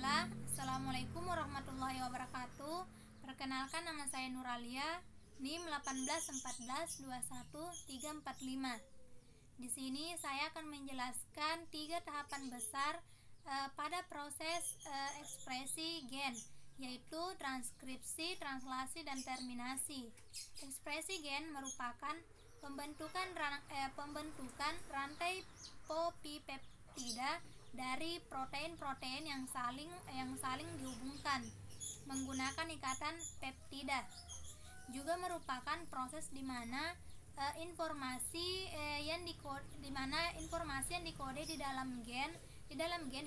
Bismillah. Assalamualaikum warahmatullahi wabarakatuh. Perkenalkan, nama saya Nuralia, NIM 181421345. Di sini saya akan menjelaskan 3 tahapan besar pada proses ekspresi gen, yaitu transkripsi, translasi, dan terminasi. Ekspresi gen merupakan pembentukan rantai polipeptida dari protein-protein yang saling dihubungkan menggunakan ikatan peptida. Juga merupakan proses di mana informasi yang dikode di dalam gen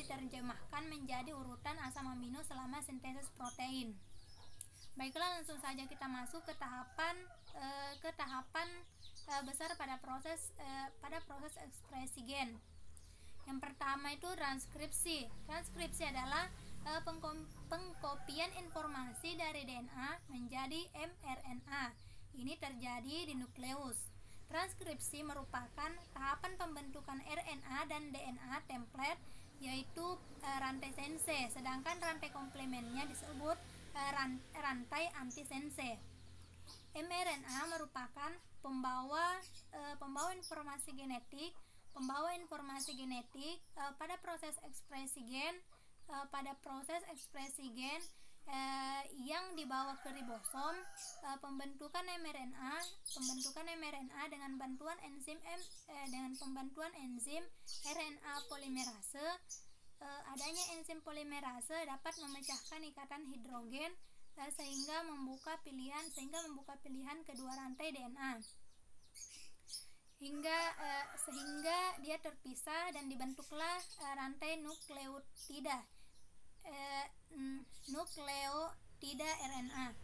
diterjemahkan menjadi urutan asam amino selama sintesis protein. Baiklah, langsung saja kita masuk ke tahapan besar pada proses ekspresi gen. Yang pertama itu transkripsi. Transkripsi adalah pengkopian informasi dari DNA menjadi mRNA. Ini terjadi di nukleus. Transkripsi merupakan tahapan pembentukan RNA dan DNA template, yaitu rantai sense, sedangkan rantai komplemennya disebut rantai antisense. mRNA merupakan pembawa informasi genetik pada proses ekspresi gen. Yang dibawa ke ribosom, pembentukan mRNA dengan pembantuan enzim RNA polimerase. Adanya enzim polimerase dapat memecahkan ikatan hidrogen sehingga membuka pilihan kedua rantai DNA sehingga dia terpisah dan dibentuklah rantai nukleotida RNA.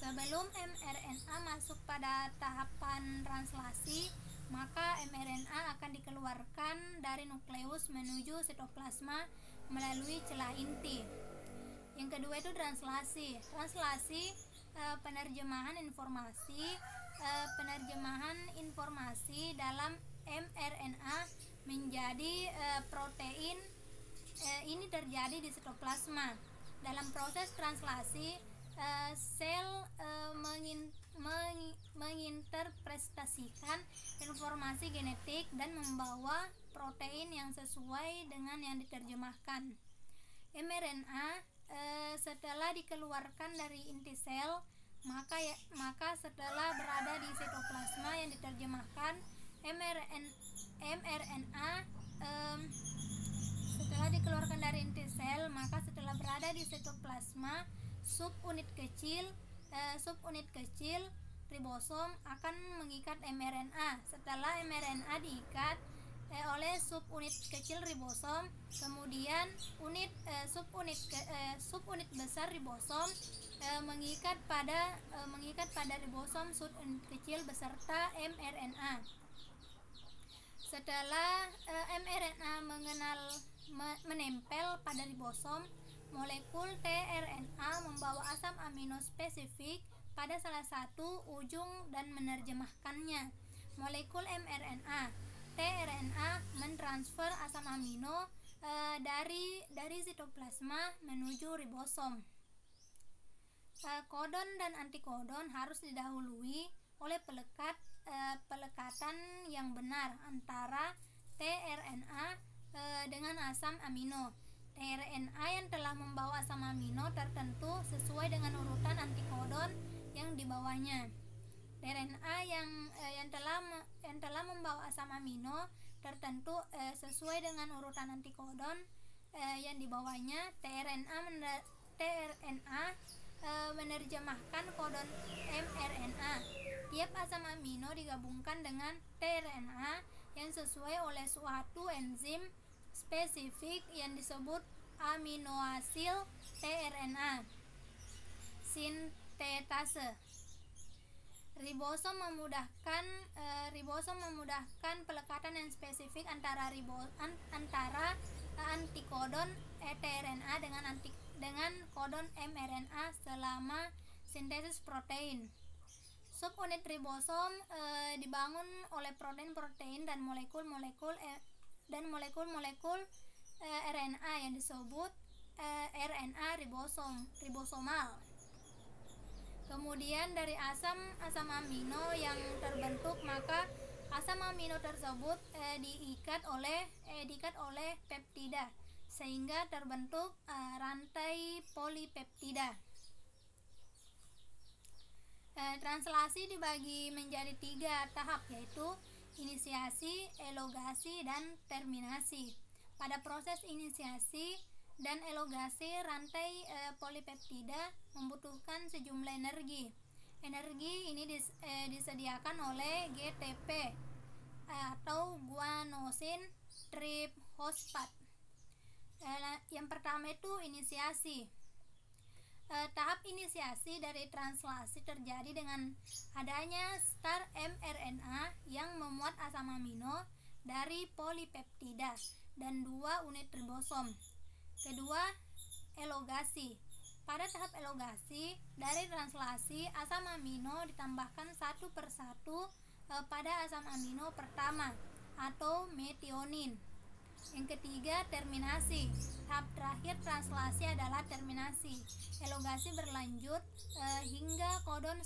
Sebelum mRNA masuk pada tahapan translasi, maka mRNA akan dikeluarkan dari nukleus menuju sitoplasma melalui celah inti. Yang kedua itu translasi. Translasi penerjemahan informasi dalam mRNA menjadi protein. Ini terjadi di sitoplasma. Dalam proses translasi, sel menginterpretasikan informasi genetik dan membawa protein yang sesuai dengan yang diterjemahkan. mRNA setelah dikeluarkan dari inti sel, maka setelah berada di sitoplasma yang diterjemahkan, mRNA setelah dikeluarkan dari inti sel, maka setelah berada di sitoplasma, subunit kecil ribosom akan mengikat mRNA. Setelah mRNA diikat oleh subunit kecil ribosom, kemudian subunit besar ribosom mengikat pada ribosom subunit kecil beserta mRNA. Setelah mRNA menempel pada ribosom, molekul tRNA membawa asam amino spesifik pada salah satu ujung dan menerjemahkannya. Molekul mRNA tRNA mentransfer asam amino dari sitoplasma menuju ribosom. Kodon dan antikodon harus didahului oleh pelekatan yang benar antara tRNA dengan asam amino. tRNA yang telah membawa asam amino tertentu sesuai dengan urutan antikodon yang dibawanya. tRNA yang telah membawa asam amino tertentu sesuai dengan urutan antikodon yang dibawanya. tRNA menerjemahkan kodon mRNA. Tiap asam amino digabungkan dengan tRNA yang sesuai oleh suatu enzim spesifik yang disebut aminoasil tRNA sintetase. Ribosom memudahkan pelekatan yang spesifik antara antikodon tRNA dengan kodon mRNA selama sintesis protein. Subunit ribosom dibangun oleh protein-protein dan molekul-molekul RNA yang disebut RNA ribosomal. Kemudian dari asam amino yang terbentuk, maka asam amino tersebut diikat oleh peptida sehingga terbentuk rantai polipeptida. Translasi dibagi menjadi 3 tahap, yaitu inisiasi, elongasi, dan terminasi. Pada proses inisiasi dan elongasi, rantai polipeptida membutuhkan sejumlah energi. Energi ini disediakan oleh GTP atau guanosin trifosfat. Yang pertama itu inisiasi. Tahap inisiasi dari translasi terjadi dengan adanya start mRNA yang memuat asam amino dari polipeptida dan 2 unit ribosom. Kedua, elongasi. Pada tahap elongasi, dari translasi asam amino ditambahkan satu persatu pada asam amino pertama atau metionin. Yang ketiga, terminasi. Tahap terakhir translasi adalah terminasi. Elongasi berlanjut hingga kodon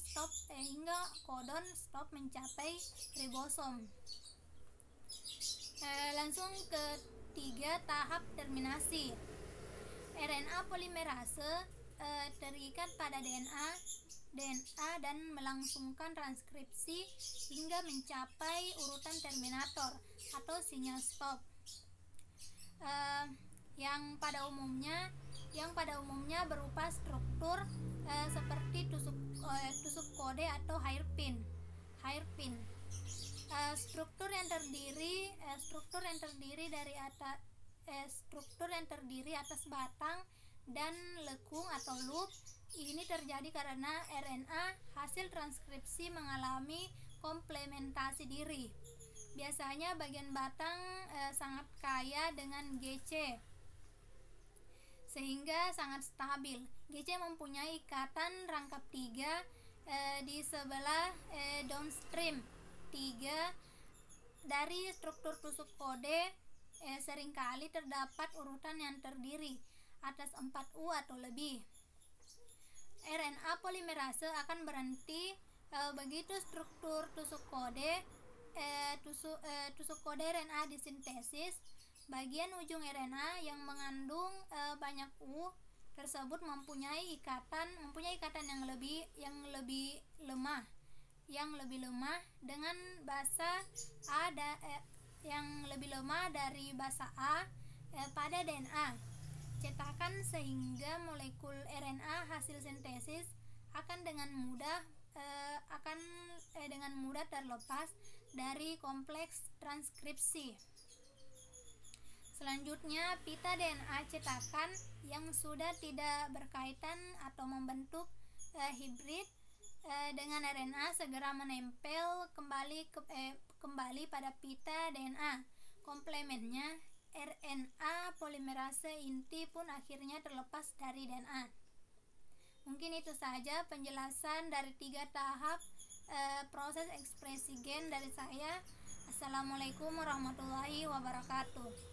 stop mencapai ribosom. Langsung ke 3 tahap terminasi. RNA polimerase terikat pada DNA dan melangsungkan transkripsi hingga mencapai urutan terminator atau sinyal stop. Yang pada umumnya berupa struktur seperti tusuk kode atau hairpin. Struktur yang terdiri atas batang dan lekung atau loop. Ini terjadi karena RNA hasil transkripsi mengalami komplementasi diri. Biasanya bagian batang sangat kaya dengan GC sehingga sangat stabil. GC mempunyai ikatan rangkap 3 di sebelah downstream 3 dari struktur tusuk kode. Seringkali terdapat urutan yang terdiri atas 4U atau lebih. RNA polimerase akan berhenti begitu struktur tusuk kode RNA disintesis. Bagian ujung RNA yang mengandung banyak U tersebut mempunyai ikatan yang lebih lemah dengan basa A dari basa A pada DNA cetakan, sehingga molekul RNA hasil sintesis akan dengan mudah terlepas dari kompleks transkripsi. Selanjutnya, pita DNA cetakan yang sudah tidak berkaitan atau membentuk hibrid dengan RNA segera menempel kembali pada pita DNA. Komplemennya, RNA polimerase inti pun akhirnya terlepas dari DNA. Mungkin itu saja penjelasan dari 3 tahap proses ekspresi gen dari saya. Assalamualaikum warahmatullahi wabarakatuh.